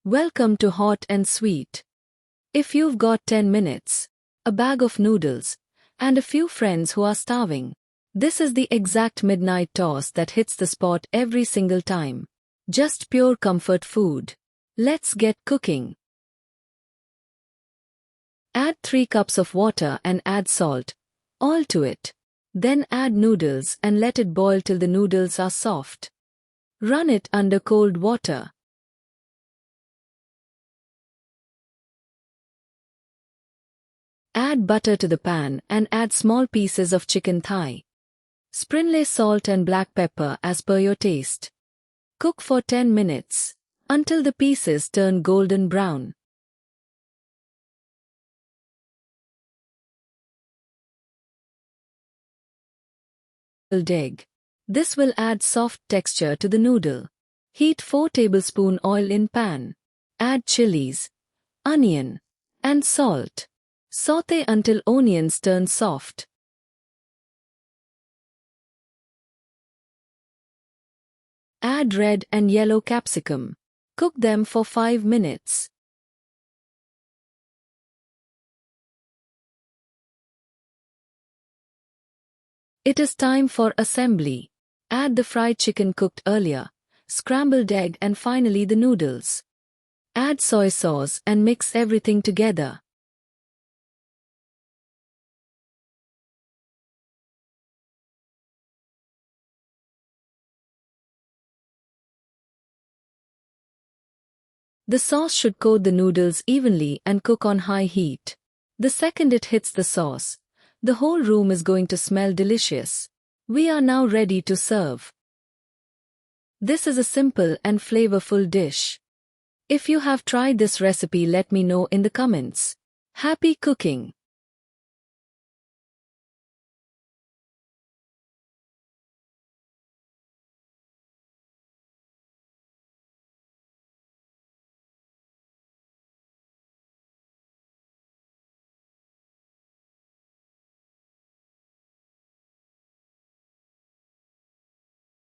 Welcome to Hot and Sweet. If you've got 10 minutes, a bag of noodles, and a few friends who are starving, this is the exact midnight toss that hits the spot every single time. Just pure comfort food. Let's get cooking. Add 3 cups of water and add salt, all to it. Then add noodles and let it boil till the noodles are soft. Run it under cold water. Add butter to the pan and add small pieces of chicken thigh. Sprinkle salt and black pepper as per your taste. Cook for 10 minutes, until the pieces turn golden brown. Egg. This will add soft texture to the noodle. Heat 4 tablespoons oil in pan. Add chilies, onion, and salt. Sauté until onions turn soft. Add red and yellow capsicum. Cook them for 5 minutes. It is time for assembly. Add the fried chicken cooked earlier, scrambled egg and finally the noodles. Add soy sauce and mix everything together. The sauce should coat the noodles evenly and cook on high heat. The second it hits the sauce, the whole room is going to smell delicious. We are now ready to serve. This is a simple and flavorful dish. If you have tried this recipe, let me know in the comments. Happy cooking!